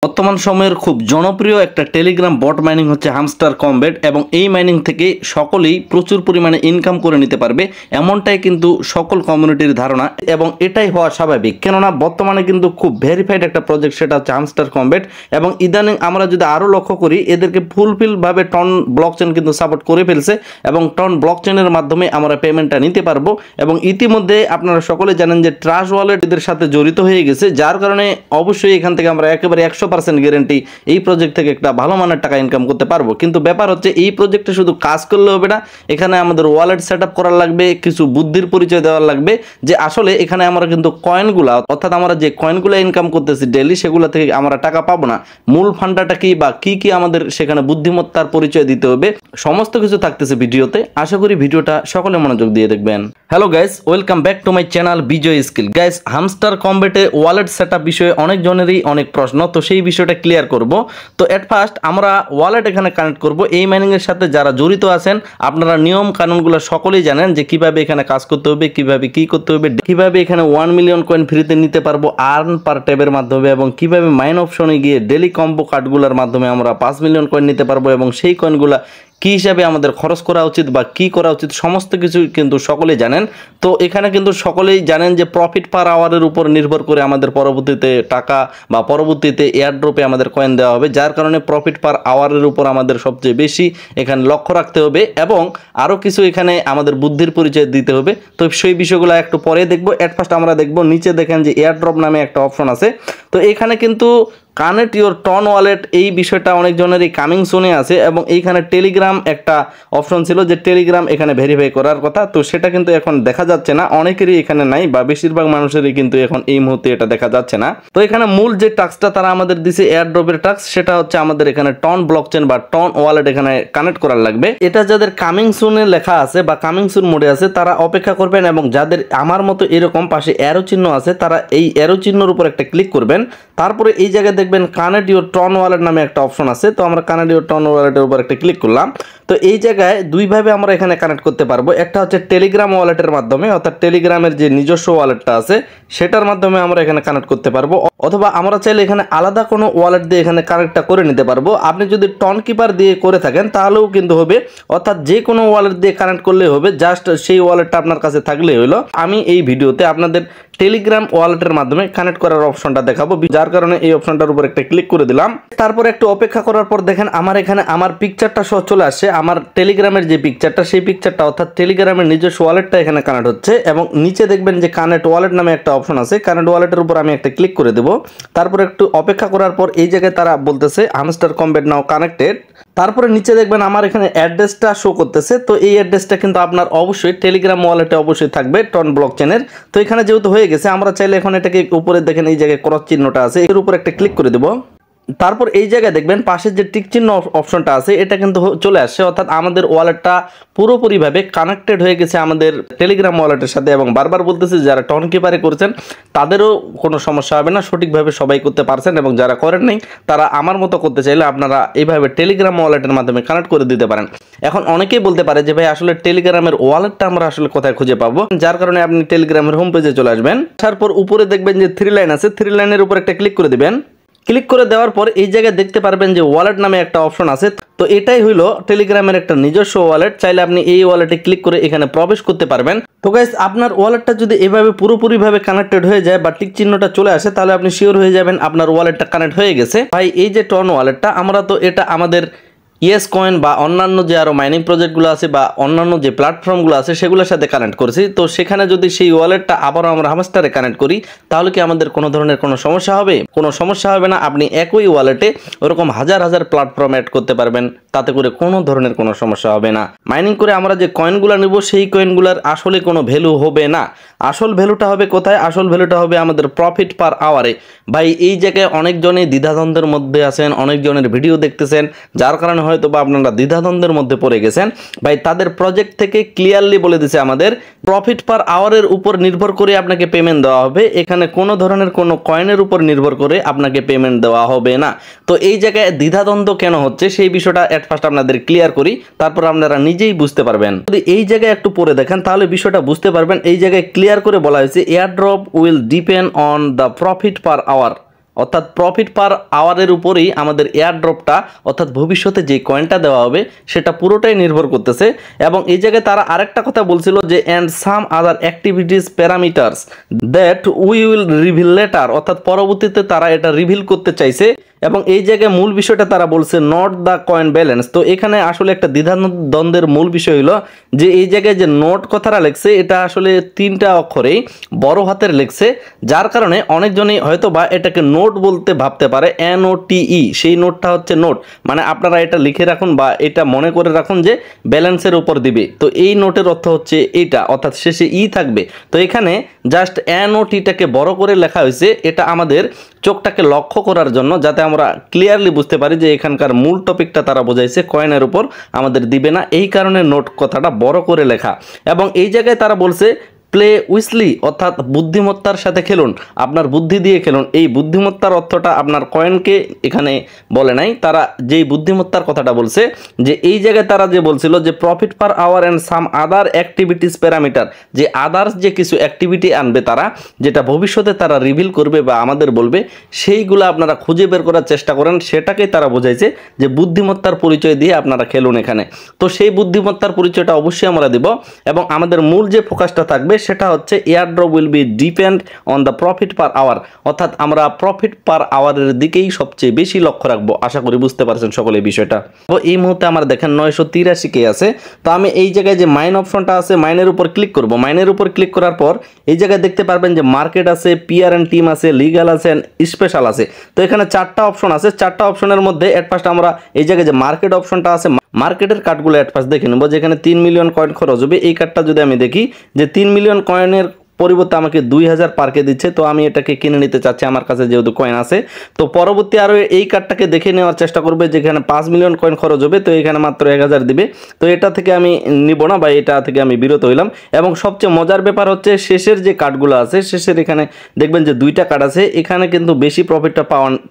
বর্তমান সময়ের খুব জনপ্রিয় একটা টেলিগ্রাম বট মাইনিং হচ্ছে হামস্টার কমবেট এবং এই মাইনিং থেকে সকলেই প্রচুর পরিমাণে ইনকাম করে নিতে পারবে এমনটাই কিন্তু সকল কমিউনিটির ধারণা এবং এটাই হওয়া স্বাভাবিক। কেননা বর্তমানে কিন্তু খুব ভেরিফাইড একটা প্রজেক্ট, সেটা হচ্ছে হামস্টার কমবেট এবং ইদানিং আমরা যদি আরও লক্ষ্য করি এদেরকে ফুলফিলভাবে টন ব্লকচেন কিন্তু সাপোর্ট করে ফেলছে এবং টন ব্লকচেনের মাধ্যমে আমরা পেমেন্টটা নিতে পারবো। এবং ইতিমধ্যে আপনারা সকলে জানেন যে ট্রাস্ট ওয়ালেট এদের সাথে জড়িত হয়ে গেছে, যার কারণে অবশ্যই এখান থেকে আমরা একেবারে 100% গ্যারান্টি এই প্রজেক্ট থেকে একটা ভালো মানের টাকা ইনকাম করতে পারবো। কিন্তু ব্যাপার হচ্ছে এই প্রজেক্টে শুধু কাজ করলে হবে না, এখানে আমাদের ওয়ালেট সেট আপ করার লাগবে, কিছু বুদ্ধির পরিচয় দেওয়ার লাগবে যে আসলে এখানে আমরা কিন্তু কয়েনগুলা অর্থাৎ আমরা যে কয়েনগুলো ইনকাম করতেছি ডেইলি সেগুলো থেকে আমরা টাকা পাবো না। মূল ফান্ডাটা কি বা কি কি আমাদের সেখানে বুদ্ধিমত্তার পরিচয় দিতে হবে সমস্ত কিছু থাকতেছে ভিডিওতে। আশা করি ভিডিওটা সকলে মনোযোগ দিয়ে দেখবেন। Hello guys, welcome back to my channel Bijoy skill. Guys, Hamster Kombat wallet set up বিষয়ে অনেক জনেরই অনেক প্রশ্ন, তো সেই বিষয়টা ক্লিয়ার করব। তো এট ফার্স্ট আমরা ওয়ালেট এখানে কানেক্ট করব। এই মাইনিং এর সাথে যারা জড়িত আছেন আপনারা নিয়ম কানুনগুলো সকলেই জানেন যে কিভাবে এখানে কাজ করতে হবে, কিভাবে কি করতে হবে, কিভাবে এখানে 1 মিলিয়ন কয়েন ফ্রিতে নিতে পারবো আর্ন পার ট্যাবের মাধ্যমে এবং কিভাবে মাইন অপশনে গিয়ে ডেলি কম্বো কার্ডগুলোর মাধ্যমে আমরা 5 মিলিয়ন কয়েন নিতে পারবো এবং সেই কয়েনগুলো কি হিসাবে আমাদের খরচ করা উচিত বা কি করা উচিত সমস্ত কিছু কিন্তু সকলেই জানেন। তো এখানে কিন্তু সকলেই জানেন যে প্রফিট পার আওয়ারের উপর নির্ভর করে আমাদের পরবর্তীতে টাকা বা পরবর্তীতে এয়ারড্রপে আমাদের কয়েন দেওয়া হবে, যার কারণে প্রফিট পার আওয়ারের উপর আমাদের সবচেয়ে বেশি এখানে লক্ষ্য রাখতে হবে এবং আরও কিছু এখানে আমাদের বুদ্ধির পরিচয় দিতে হবে। তো সেই বিষয়গুলো একটু পরে দেখবো। এট ফার্স্ট আমরা দেখবো নিচে দেখেন যে এয়ারড্রপ নামে একটা অপশন আছে। তো এখানে কিন্তু কানেক্ট ইউর টন ওয়ালেট এই বিষয়টা অনেকজনেরই কামিং সুনে আছে এবং এইখানে টেলিগ্রাম একটা অপশন ছিল যে টেলিগ্রাম এখানে ভেরিফাই করার কথা, তো সেটা কিন্তু এখন দেখা যাচ্ছে না, অনেকেরই এখানে নাই বা বেশিরভাগ মানুষেরই কিন্তু এখন এই মুহূর্তে এটা দেখা যাচ্ছে না। তো এখানে মূল যে টাস্কটা তারা আমাদের দিছে এয়ারড্রপের টাস্ক, সেটা হচ্ছে আমাদের এখানে টন ব্লকচেন বা টন ওয়ালেট এখানে কানেক্ট করার লাগবে। এটা যাদের কামিং সুনে লেখা আছে বা কামিং সুন মোডে আছে তারা অপেক্ষা করবেন এবং যাদের আমার মতো এরকম পাশে অ্যারো চিহ্ন আছে তারা এই অ্যারো চিহ্নের উপর একটা ক্লিক করবেন। তারপরে এই জায়গায় দেখবেন কানেক্ট ইউর টন ওয়ালেট নামে একটা অপশন আছে। তো আমরা কানেক্ট ইউর টন ওয়ালেটের উপর একটা ক্লিক করলাম। তো এই জায়গায় দুইভাবে আমরা এখানে কানেক্ট করতে পারবো। একটা হচ্ছে টেলিগ্রাম ওয়ালেটের মাধ্যমে, অর্থাৎ টেলিগ্রামের যে নিজস্ব ওয়ালেটটা আছে সেটার মাধ্যমে আমরা এখানে কানেক্ট করতে পারবো, অথবা আমরা চাইলে এখানে আলাদা কোনো ওয়ালেট দিয়ে এখানে কানেক্টটা করে নিতে পারবো। আপনি যদি টন কিপার দিয়ে করে থাকেন তাহলেও কিন্তু হবে, অর্থাৎ যে কোনো ওয়ালেট দিয়ে কানেক্ট করলেই হবে, জাস্ট সেই ওয়ালেটটা আপনার কাছে থাকলেই হলো। আমি এই ভিডিওতে আপনাদের টেলিগ্রাম ওয়ালেটের মাধ্যমে কানেক্ট করার অপশনটা দেখাবো, যার কারণে এই অপশনটার উপর একটা ক্লিক করে দিলাম। তারপর একটু অপেক্ষা করার পর দেখেন আমার এখানে আমার পিকচারটা সহ চলে আসছে, আমার টেলিগ্রামের যে পিকচারটা সেই পিকচারটা অর্থাৎ টেলিগ্রামের নিজস্ব ওয়ালেটটা এখানে কানেক্ট হচ্ছে এবং নিচে দেখবেন যে কানেক্ট ওয়ালেট নামে একটা অপশন আছে। কানেক্ট ওয়ালেটের উপর আমি একটা ক্লিক করে দেবো। তারপর একটু অপেক্ষা করার পর এই জায়গায় তারা বলতেছে হামস্টার কমবেট নাও কানেক্টেড। তারপরে নিচে দেখবেন আমার এখানে অ্যাড্রেসটা শো করতেছে। তো এই অ্যাড্রেসটা কিন্তু আপনার অবশ্যই টেলিগ্রাম ওয়ালেটে অবশ্যই থাকবে টন ব্লকচেনের। তো এখানে যেহেতু হয়ে গেছে আমরা চাইলে এখন এটাকে উপরে দেখেন এই জায়গায় ক্রস চিহ্নটা আছে, এর উপর একটা ক্লিক করে দেবো। তারপর এই জায়গায় দেখবেন পাশের যে টিক চিহ্ন অপশনটা আছে এটা কিন্তু চলে আসছে, অর্থাৎ আমাদের ওয়ালেটটা পুরোপুরিভাবে কানেক্টেড হয়ে গেছে আমাদের টেলিগ্রাম ওয়ালেটের সাথে। এবং বারবার বলতেছি যারা টন কিপারে করছেন তাদেরও কোনো সমস্যা হবে না, সঠিকভাবে সবাই করতে পারছেন এবং যারা করেন নাই তারা আমার মতো করতে চাইলে আপনারা এইভাবে টেলিগ্রাম ওয়ালেটের মাধ্যমে কানেক্ট করে দিতে পারেন। এখন অনেকেই বলতে পারে যে ভাই আসলে টেলিগ্রামের ওয়ালেটটা আমরা আসলে কোথায় খুঁজে পাবো, যার কারণে আপনি টেলিগ্রামের হোম পেজে চলে আসবেন। তারপর উপরে দেখবেন যে 3 লাইন আছে, 3 লাইনের উপর একটা ক্লিক করে দিবেন। ক্লিক করে দেওয়ার পর এই জায়গায় দেখতে পারবেন যে ওয়ালেট নামে একটা অপশন আছে। তো এটাই হইলো টেলিগ্রামের একটা নিজস্ব ওয়ালেট, চাইলে আপনি এই ওয়ালেটে ক্লিক করে এখানে প্রবেশ করতে পারবেন। তো গাইস, আপনার ওয়ালেটটা যদি এভাবে পুরোপুরিভাবে কানেক্টেড হয়ে যায় বা টিক চিহ্নটা চলে আসে তাহলে আপনি শিওর হয়ে যাবেন আপনার ওয়ালেটটা কানেক্ট হয়ে গেছে। ভাই এই যে টন ওয়ালেটটা আমরা তো এটা আমাদের ইয়েস কয়েন বা অন্যান্য যে আরও মাইনিং প্রজেক্টগুলো আছে বা অন্যান্য যে প্ল্যাটফর্মগুলো আছে সেগুলোর সাথে কানেক্ট করেছি। তো সেখানে যদি সেই ওয়ালেটটা আবারও আমরা হামস্টারে কানেক্ট করি তাহলে কি আমাদের কোনো ধরনের কোনো সমস্যা হবে? কোনো সমস্যা হবে না। আপনি একই ওয়ালেটে ওরকম হাজার হাজার প্ল্যাটফর্ম অ্যাড করতে পারবেন, তাতে করে কোনো ধরনের কোনো সমস্যা হবে না। মাইনিং করে আমরা যে কয়েনগুলো নেব সেই কয়েনগুলোর আসলে কোনো ভ্যালু হবে না। আসল ভ্যালুটা হবে কোথায়? আসল ভ্যালুটা হবে আমাদের প্রফিট পার আওয়ারে। ভাই এই জায়গায় অনেকজনই দ্বিধাদ্বন্দ্বের মধ্যে আছেন, অনেকজনের ভিডিও দেখতেছেন, যার কারণে হয়তো বা আপনারা দ্বিধাদ্বন্দ্বের মধ্যে পড়ে গেছেন। ভাই তাদের প্রজেক্ট থেকে ক্লিয়ারলি বলে দিছে আমাদের প্রফিট পার আওয়ারের উপর নির্ভর করে আপনাকে পেমেন্ট দেওয়া হবে, এখানে কোনো ধরনের কোনো কয়েনের উপর নির্ভর করে আপনাকে পেমেন্ট দেওয়া হবে না। তো এই জায়গায় দ্বিধাদ্বন্দ্ব কেন হচ্ছে সেই বিষয়টা এট ফার্স্ট আপনাদের ক্লিয়ার করি, তারপর আপনারা নিজেই বুঝতে পারবেন। যদি এই জায়গায় একটু পড়ে দেখেন তাহলে বিষয়টা বুঝতে পারবেন। এই জায়গায় ক্লিয়ার করে বলা হয়েছে airdrop will depend on the profit per hour অর্থাৎ প্রফিট পার আওয়ারের উপরেই আমাদের এয়ার ড্রপটা অর্থাৎ ভবিষ্যতে যে কয়েনটা দেওয়া হবে সেটা পুরোটাই নির্ভর করতেছে। এবং এই জায়গায় তারা আরেকটা কথা বলছিল যে and some other activities parameters that we will reveal letter, অর্থাৎ পরবর্তীতে তারা এটা রিভিল করতে চাইছে। এবং এই জায়গায় মূল বিষয়টা তারা বলছে নট দ্য কয়েন ব্যালেন্স। তো এখানে আসলে একটা দ্বিধাদ্বন্দ্বের মূল বিষয় হলো যে এই জায়গায় যে নোট কথাটা লেখছে এটা আসলে 3টা অক্ষরেই বড় হাতের লেখছে, যার কারণে অনেকজনই হয়তো বা এটাকে নোট বলতে ভাবতে পারে, NOTE, সেই নোটটা হচ্ছে নোট। মানে আপনারা এটা লিখে রাখুন বা এটা মনে করে রাখুন যে ব্যালেন্সের উপর দিবে। তো এই নোটের অর্থ হচ্ছে এইটা, অর্থাৎ শেষে থাকবে। তো এখানে জাস্ট NOTটাকে বড় করে লেখা হয়েছে, এটা আমাদের চোখটাকে লক্ষ্য করার জন্য, যাতে আমরা ক্লিয়ারলি বুঝতে পারি যে এখানকার মূল টপিকটা তারা বোঝাইছে কয়েনের উপর আমাদের দিবে না, এই কারণে নোট কথাটা বড় করে লেখা। এবং এই জায়গায় তারা বলছে প্লে উইসলি, অর্থাৎ বুদ্ধিমত্তার সাথে খেলুন, আপনার বুদ্ধি দিয়ে খেলুন। এই বুদ্ধিমত্তার অর্থটা আপনার কয়েনকে এখানে বলে নাই, তারা যেই বুদ্ধিমত্তার কথাটা বলছে যে এই জায়গায় তারা যে বলছিল যে profit per hour and some other activities parameter, যে আদার্স যে কিছু অ্যাক্টিভিটি আনবে তারা, যেটা ভবিষ্যতে তারা রিভিল করবে বা আমাদের বলবে, সেইগুলো আপনারা খুঁজে বের করার চেষ্টা করেন। সেটাকেই তারা বোঝাইছে যে বুদ্ধিমত্তার পরিচয় দিয়ে আপনারা খেলুন এখানে। তো সেই বুদ্ধিমত্তার পরিচয়টা অবশ্যই আমরা দেব। এবং আমাদের মূল যে ফোকাসটা থাকবে সেটা হচ্ছে air drop will be depend on the profit per hour, অর্থাৎ আমরা প্রফিট পার আওয়ারের দিকেই সবচেয়ে বেশি লক্ষ্য রাখবো। আশা করি বুঝতে পারছেন সকলে এই বিষয়টা। তো এই মুহূর্তে আমার দেখেন 983 কে আছে। তো আমি এই জায়গায় যে মাইন অপশনটা আছে, মাইনের উপর ক্লিক করব। মাইনের উপর ক্লিক করার পর এই জায়গায় দেখতে পারবেন যে মার্কেট আছে, পিআর এন্ড টিম আছে, লিগাল আছে, স্পেশাল আছে। তো এখানে 4টা অপশন আছে। 4টা অপশনের মধ্যে এট ফার্স্ট আমরা এই জায়গায় যে মার্কেট অপশনটা আছে, মার্কেটের কার্ডগুলো এট ফার্স্ট দেখে নেব। যেখানে 3 মিলিয়ন কয়েন খরচ হবে, এই কার্ডটা যদি আমি দেখি যে 3 মিলিয়ন কয়েনের পরিবর্তে আমাকে 2000 পার্কে দিচ্ছে, তো আমি এটাকে কিনে নিতে চাচ্ছি, আমার কাছে যেহেতু কয়েন আছে। তো পরবর্তী আরও এই কার্ডটাকে দেখে নেওয়ার চেষ্টা করবে, যেখানে 5 মিলিয়ন কয়েন খরচ হবে, তো এখানে মাত্র 1000 দিবে। তো এটা থেকে আমি নিব না বা এটা থেকে আমি বিরত হইলাম। এবং সবচেয়ে মজার ব্যাপার হচ্ছে শেষের যে কার্ডগুলো আছে, শেষের এখানে দেখবেন যে 2টা কার্ড আছে, এখানে কিন্তু বেশি প্রফিটটা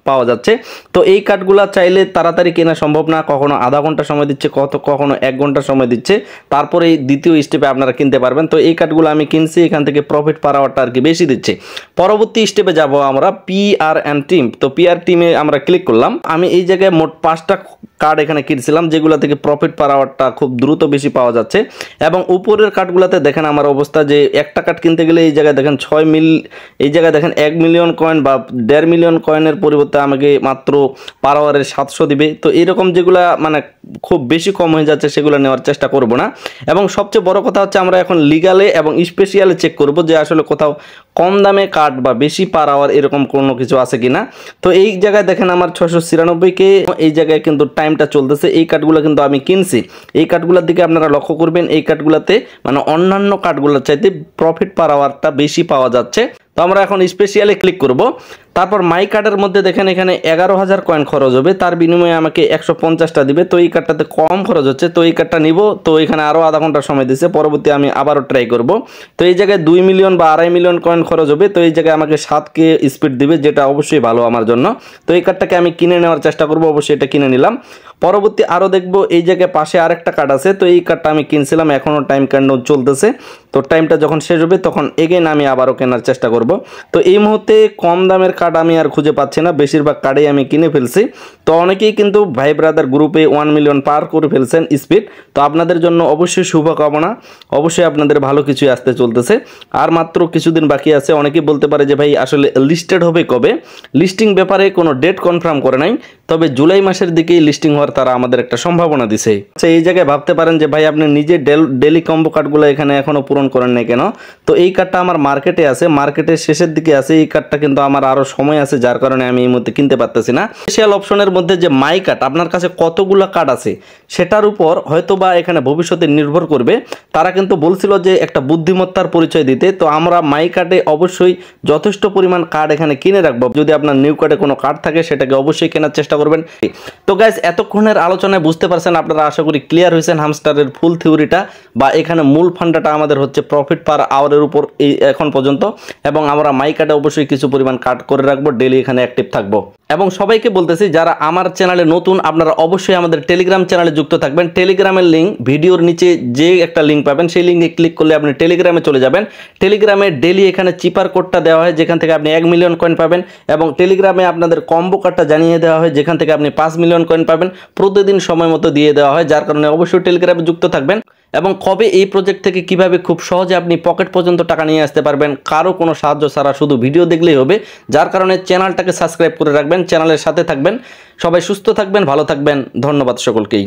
পাওয়া যাচ্ছে। তো এই কার্ডগুলো চাইলে তাড়াতাড়ি কেনা সম্ভব না, কখনো আধা ঘন্টা সময় দিচ্ছে, কখনো 1 ঘন্টা সময় দিচ্ছে, তারপরে এই দ্বিতীয় স্টেপে আপনারা কিনতে পারবেন। তো এই কার্ডগুলো আমি কিনছি, এখান থেকে প্রফিট পার আওয়ারটা আর কি বেশি দিচ্ছে। পরবর্তী স্টেপে যাব আমরা পিআর এন্ড টিম। তো পিআর টিমে আমরা ক্লিক করলাম। আমি এই জায়গায় মোট 5টা কার্ড এখানে কিনছিলাম, যেগুলো থেকে প্রফিট পার আওয়ারটা খুব দ্রুত বেশি পাওয়া যাচ্ছে। এবং উপরের কার্ডগুলোতে দেখেন আমার অবস্থা যে একটা কার্ড কিনতে গেলে এই জায়গায় দেখেন 6 মিল, এই জায়গায় দেখেন 1 মিলিয়ন কয়েন বা 1.5 মিলিয়ন কয়েনের পরিবর্তে আমাকে মাত্র পার আওয়ারের 700 দিবে। তো এরকম যেগুলা মানে খুব বেশি কম হয়ে যাচ্ছে সেগুলো নেওয়ার চেষ্টা করব না। এবং সবচেয়ে বড় কথা হচ্ছে আমরা এখন লিগালে এবং স্পেশালে চেক করব যে আসলে কোথাও কম দামে কার্ড বা বেশি পার আওয়ার এরকম কোনো কিছু আছে কিনা। তো এই জায়গায় দেখেন আমার 696কে, এই জায়গায় কিন্তু টাইমটা চলতেছে। এই কার্ডগুলো কিন্তু আমি কিনছি। এই কার্ডগুলোর দিকে আপনারা লক্ষ্য করবেন, এই কার্ডগুলোতে মানে অন্যান্য কার্ডগুলোর চাইতে প্রফিট পার আওয়ারটা বেশি পাওয়া যাচ্ছে। তো আমরা এখন স্পেশালে ক্লিক করব। তারপর মাই কার্ডের মধ্যে দেখেন এখানে 11,000 কয়েন খরচ হবে, তার বিনিময়ে আমাকে 150টা দিবে। তো এই কার্ডটাতে কম খরচ হচ্ছে, তো এই কার্ডটা নিব। তো এখানে আরও আধা ঘন্টা সময় দিচ্ছে, পরবর্তী আমি আবারও ট্রাই করব। তো এই জায়গায় 2 মিলিয়ন বা 2.5 মিলিয়ন কয়েন খরচ হবে, তো এই জায়গায় আমাকে 7K স্পিড দিবে, যেটা অবশ্যই ভালো আমার জন্য। তো এই কার্ডটাকে আমি কিনে নেওয়ার চেষ্টা করব, অবশ্যই এটা কিনে নিলাম। পরবর্তী আরও দেখব এই জায়গায় পাশে আরেকটা কার্ড আছে, তো এই কার্ডটা আমি কিনছিলাম, এখনও টাইম কাউন্টডাউন চলতেছে। তো টাইমটা যখন শেষ হবে তখন এগেন আমি আবারও কেনার চেষ্টা করব। তো এই মুহূর্তে কম দামের কার্ড আমি আর খুঁজে পাচ্ছি না, বেশিরভাগ কার্ডেই আমি কিনে ফেলছি। তো অনেকেই কিন্তু ভাই ব্রাদার গ্রুপে 1 মিলিয়ন পার করে ফেলছেন স্পিড। তো আপনাদের জন্য অবশ্যই শুভকামনা, অবশ্যই আপনাদের ভালো কিছুই আসতে চলতেছে। আর মাত্র কিছুদিন বাকি আছে। অনেকেই বলতে পারে যে ভাই আসলে লিস্টেড হবে কবে? লিস্টিং ব্যাপারে কোনো ডেট কনফার্ম করে নাই, তবে জুলাই মাসের দিকেই লিস্টিং হওয়ার তারা আমাদের একটা সম্ভাবনা দিছে। আচ্ছা, এই জায়গায় ভাবতে পারেন যে ভাই আপনি নিজে ডেলি কম্বো কার্ডগুলো এখানে এখনও পূরণ করেন নাই কেন? তো এই কার্ডটা আমার মার্কেটে আছে, মার্কেটের শেষের দিকে আছে। এই কার্ডটা কিন্তু আমার আরও সময় আছে, যার কারণে আমি এই মুহূর্তে কিনতে পারতেছি না। স্পেশাল অপশনের মধ্যে যে মাই কার্ড, আপনার কাছে কতগুলো কার্ড আছে সেটার উপর হয়তো বা এখানে ভবিষ্যতে নির্ভর করবে। তারা কিন্তু বলছিল যে একটা বুদ্ধিমত্তার পরিচয় দিতে। তো আমরা মাই কার্ডে অবশ্যই যথেষ্ট পরিমাণ কার্ড এখানে কিনে রাখবো। যদি আপনার নিউ কার্ডে কোনো কার্ড থাকে সেটাকে অবশ্যই কেনার চেষ্টা করবেন। তো গাইস, এতক্ষণের আলোচনায় বুঝতে পারছেন আপনারা, আশা করি ক্লিয়ার হয়েছেন হামস্টারের ফুল থিওরিটা, বা এখানে মূল ফান্ডাটা আমাদের হচ্ছে প্রফিট পার আওয়ারের উপর এই এখন পর্যন্ত, এবং আমরা মাইকাটা অবশ্যই কিছু পরিমাণ কাট করে রাখবো, ডেলি এখানে অ্যাক্টিভ থাকবো। এবং সবাইকে বলতেছি যারা আমার চ্যানেলে নতুন, আপনারা অবশ্যই আমাদের টেলিগ্রাম চ্যানেলে যুক্ত থাকবেন। টেলিগ্রামের লিঙ্ক ভিডিওর নিচে যে একটা লিঙ্ক পাবেন, সেই লিঙ্কে ক্লিক করলে আপনি টেলিগ্রামে চলে যাবেন। টেলিগ্রামে ডেলি এখানে চিপার কোডটা দেওয়া হয়, যেখান থেকে আপনি 1 মিলিয়ন কয়েন পাবেন, এবং টেলিগ্রামে আপনাদের কম্বো কার্ডটা জানিয়ে দেওয়া হয়, যেখান থেকে আপনি 5 মিলিয়ন কয়েন পাবেন। প্রতিদিন সময় মতো দিয়ে দেওয়া হয়, যার কারণে অবশ্যই টেলিগ্রামে যুক্ত থাকবেন। এবং কবে এই প্রজেক্ট থেকে কিভাবে খুব সহজে আপনি পকেট পর্যন্ত টাকা নিয়ে আসতে পারবেন, কারো কোনো সাহায্য ছাড়া শুধু ভিডিও দেখলেই হবে, যার কারণে চ্যানেলটাকে সাবস্ক্রাইব করে রাখবেন, চ্যানেলের সাথে থাকবেন। সবাই সুস্থ থাকবেন, ভালো থাকবেন, ধন্যবাদ সকলকেই।